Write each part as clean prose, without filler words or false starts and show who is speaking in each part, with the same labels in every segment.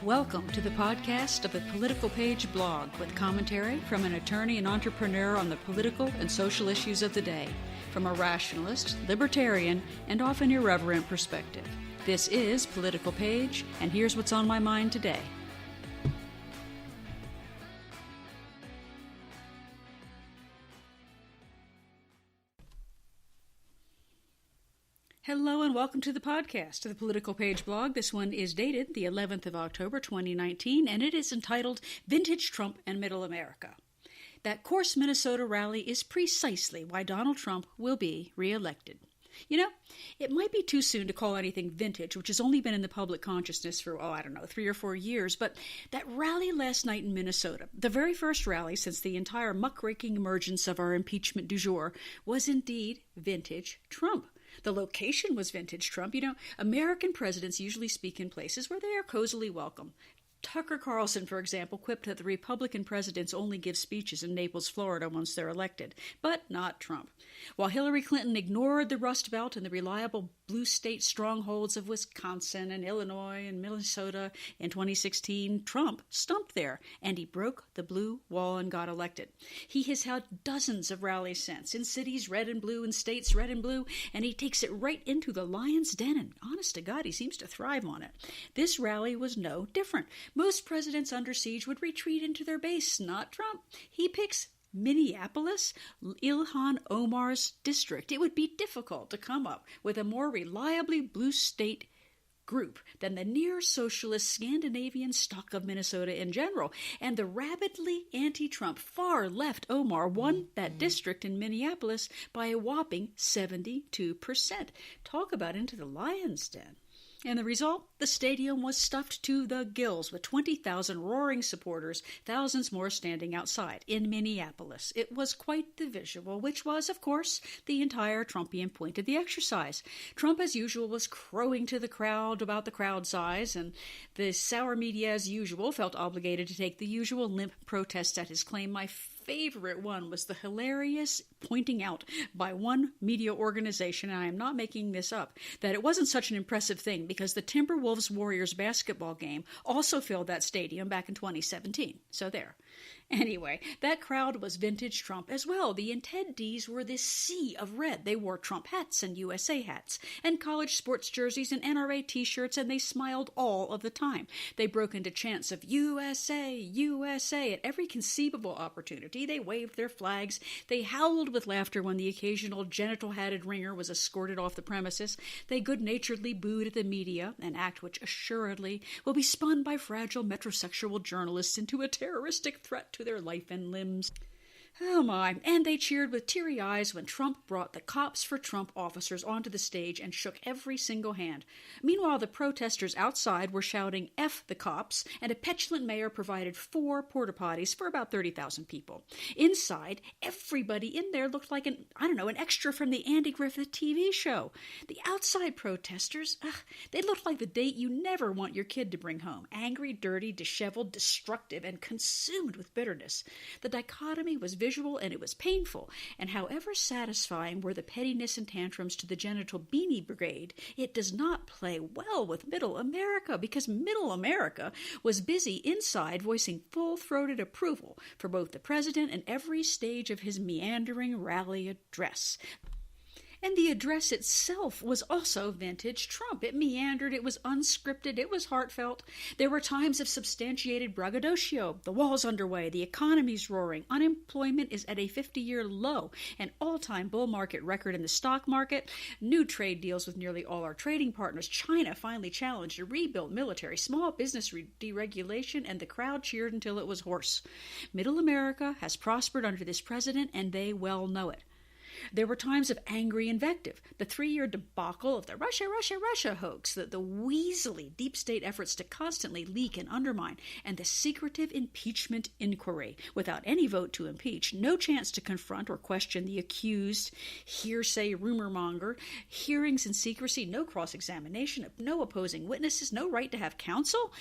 Speaker 1: Welcome to the podcast of the Political Page blog with commentary from an attorney and entrepreneur on the political and social issues of the day, from a rationalist, libertarian, and often irreverent perspective. This is Political Page, and here's what's on my mind today. Hello and welcome to the podcast, to the Political Page blog. This one is dated the 11th of October, 2019, and it is entitled Vintage Trump and Middle America. That coarse Minnesota rally is precisely why Donald Trump will be reelected. You know, it might be too soon to call anything vintage, which has only been in the public consciousness for, 3 or 4 years, but that rally last night in Minnesota, the very first rally since the entire muckraking emergence of our impeachment du jour, was indeed vintage Trump. The location was vintage Trump. You know, American presidents usually speak in places where they are cozily welcome. Tucker Carlson, for example, quipped that the Republican presidents only give speeches in Naples, Florida once they're elected, but not Trump. While Hillary Clinton ignored the Rust Belt and the reliable blue state strongholds of Wisconsin and Illinois and Minnesota in 2016, Trump stumped there, and he broke the blue wall and got elected. He has held dozens of rallies since, in cities red and blue and states red and blue, and he takes it right into the lion's den, and honest to God, he seems to thrive on it. This rally was no different. Most presidents under siege would retreat into their base, not Trump. He picks Minneapolis, Ilhan Omar's district. It would be difficult to come up with a more reliably blue state group than the near-socialist Scandinavian stock of Minnesota in general. And the rabidly anti-Trump far-left Omar won that district in Minneapolis by a whopping 72%. Talk about into the lion's den. And the result? The stadium was stuffed to the gills with 20,000 roaring supporters, thousands more standing outside in Minneapolis. It was quite the visual, which was, of course, the entire Trumpian point of the exercise. Trump, as usual, was crowing to the crowd about the crowd size, and the sour media, as usual, felt obligated to take the usual limp protests at his claim. My favorite one was the hilarious pointing out by one media organization, and I am not making this up, that it wasn't such an impressive thing because the Timberwolves-Warriors basketball game also filled that stadium back in 2017. So there. Anyway, that crowd was vintage Trump as well. The attendees were this sea of red. They wore Trump hats and USA hats and college sports jerseys and NRA t-shirts, and they smiled all of the time. They broke into chants of USA, USA at every conceivable opportunity. They waved their flags. They howled with laughter when the occasional genital-hatted ringer was escorted off the premises. They good-naturedly booed at the media, an act which assuredly will be spun by fragile metrosexual journalists into a terroristic threat to their life and limbs. Oh my, and they cheered with teary eyes when Trump brought the Cops for Trump officers onto the stage and shook every single hand. Meanwhile, the protesters outside were shouting F the cops, and a petulant mayor provided 4 porta potties for about 30,000 people. Inside, everybody in there looked like an extra from the Andy Griffith TV show. The outside protesters, they looked like the date you never want your kid to bring home. Angry, dirty, disheveled, destructive, and consumed with bitterness. The dichotomy was visual, and it was painful, and however satisfying were the pettiness and tantrums to the genital beanie brigade, it does not play well with Middle America, because Middle America was busy inside voicing full-throated approval for both the president and every stage of his meandering rally address. And the address itself was also vintage Trump. It meandered, it was unscripted, it was heartfelt. There were times of substantiated braggadocio. The wall's underway, the economy's roaring, unemployment is at a 50-year low, an all-time bull market record in the stock market, new trade deals with nearly all our trading partners. China finally challenged a rebuilt military, small business deregulation, and the crowd cheered until it was hoarse. Middle America has prospered under this president, and they well know it. There were times of angry invective, the 3-year debacle of the Russia hoax, the weaselly deep state efforts to constantly leak and undermine, and the secretive impeachment inquiry. Without any vote to impeach, no chance to confront or question the accused, hearsay rumor monger, hearings in secrecy, no cross-examination, no opposing witnesses, no right to have counsel.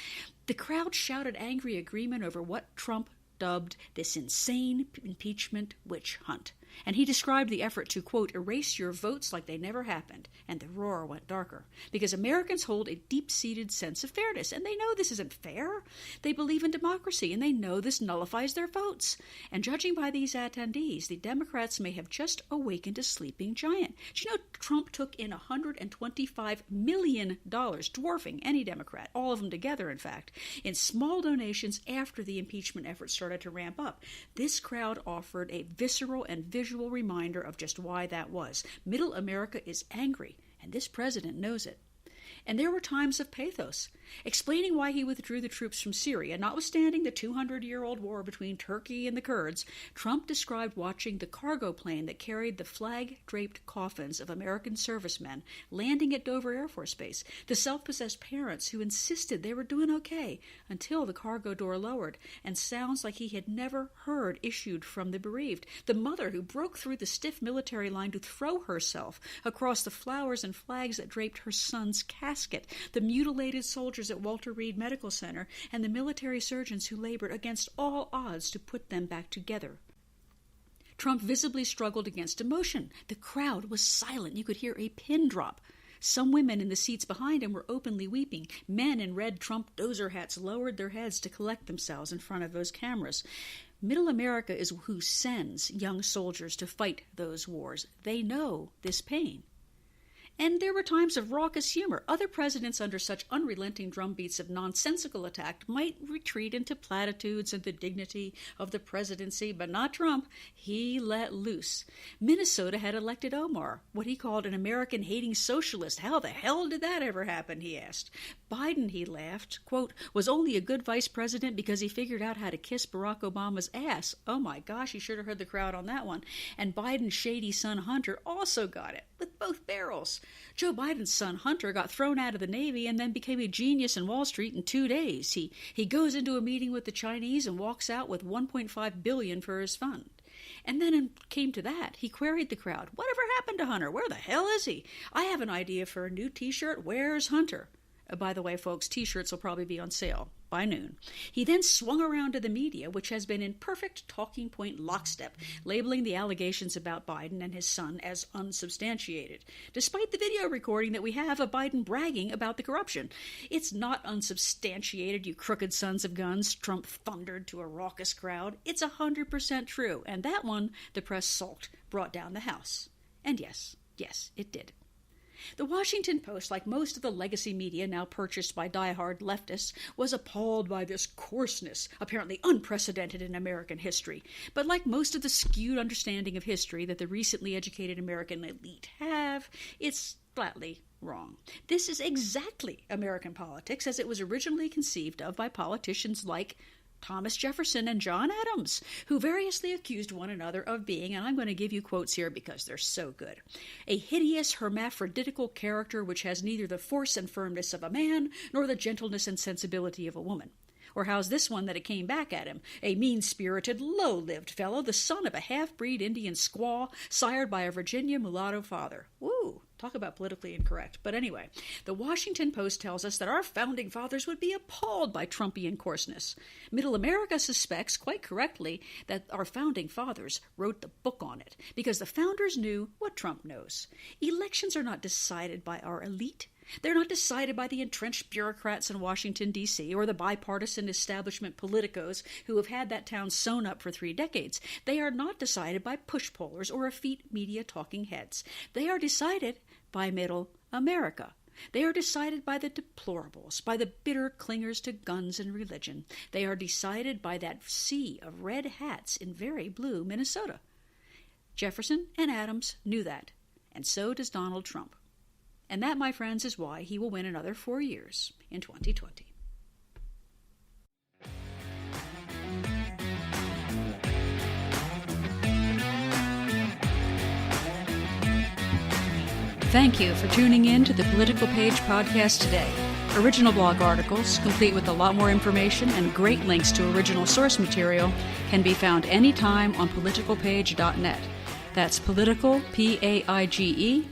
Speaker 1: The crowd shouted angry agreement over what Trump dubbed this insane impeachment witch hunt. And he described the effort to, quote, erase your votes like they never happened. And the roar went darker. Because Americans hold a deep-seated sense of fairness, and they know this isn't fair. They believe in democracy, and they know this nullifies their votes. And judging by these attendees, the Democrats may have just awakened a sleeping giant. Do you know Trump took in $125 million, dwarfing any Democrat, all of them together, in fact, in small donations after the impeachment effort started to ramp up. This crowd offered a visceral and visual reminder of just why that was. Middle America is angry, and this president knows it. And there were times of pathos, explaining why he withdrew the troops from Syria. Notwithstanding the 200-year-old war between Turkey and the Kurds, Trump described watching the cargo plane that carried the flag-draped coffins of American servicemen landing at Dover Air Force Base, the self-possessed parents who insisted they were doing okay until the cargo door lowered, and sounds like he had never heard issued from the bereaved, the mother who broke through the stiff military line to throw herself across the flowers and flags that draped her son's casket, the mutilated soldiers at Walter Reed Medical Center, and the military surgeons who labored against all odds to put them back together. Trump visibly struggled against emotion. The crowd was silent. You could hear a pin drop. Some women in the seats behind him were openly weeping. Men in red Trump dozer hats lowered their heads to collect themselves in front of those cameras. Middle America is who sends young soldiers to fight those wars. They know this pain. And there were times of raucous humor. Other presidents under such unrelenting drumbeats of nonsensical attack might retreat into platitudes and the dignity of the presidency, but not Trump. He let loose. Minnesota had elected Omar, what he called an American-hating socialist. How the hell did that ever happen, he asked. Biden, he laughed, quote, was only a good vice president because he figured out how to kiss Barack Obama's ass. Oh my gosh, you should have heard the crowd on that one. And Biden's shady son Hunter also got it, with both barrels. Joe Biden's son Hunter got thrown out of the Navy and then became a genius in Wall Street in 2 days. He goes into a meeting with the Chinese and walks out with $1.5 billion for his fund. And then it came to that. He queried the crowd, whatever happened to Hunter? Where the hell is he? I have an idea for a new t-shirt. Where's Hunter? By the way, folks, t-shirts will probably be on sale by noon. He then swung around to the media, which has been in perfect talking point lockstep, labeling the allegations about Biden and his son as unsubstantiated, despite the video recording that we have of Biden bragging about the corruption. It's not unsubstantiated, you crooked sons of guns, Trump thundered to a raucous crowd. It's 100% true, and that one, the press sulked, brought down the House. And yes, it did. The Washington Post, like most of the legacy media now purchased by diehard leftists, was appalled by this coarseness, apparently unprecedented in American history. But like most of the skewed understanding of history that the recently educated American elite have, it's flatly wrong. This is exactly American politics as it was originally conceived of by politicians like Thomas Jefferson and John Adams, who variously accused one another of being, and I'm going to give you quotes here because they're so good, a hideous hermaphroditical character which has neither the force and firmness of a man nor the gentleness and sensibility of a woman. Or how's this one that it came back at him? A mean-spirited, low-lived fellow, the son of a half-breed Indian squaw, sired by a Virginia mulatto father. Woo! Talk about politically incorrect. But anyway, the Washington Post tells us that our founding fathers would be appalled by Trumpian coarseness. Middle America suspects, quite correctly, that our founding fathers wrote the book on it, because the founders knew what Trump knows. Elections are not decided by our elite. They're not decided by the entrenched bureaucrats in Washington, D.C., or the bipartisan establishment politicos who have had that town sewn up for 3 decades. They are not decided by push-pullers or effete media talking heads. They are decided by middle America. They are decided by the deplorables, by the bitter clingers to guns and religion. They are decided by that sea of red hats in very blue Minnesota. Jefferson and Adams knew that, and so does Donald Trump. And that, my friends, is why he will win another 4 years in 2020. Thank you for tuning in to the Political Page podcast today. Original blog articles, complete with a lot more information and great links to original source material, can be found anytime on politicalpage.net. That's political, P-A-I-G-E.net.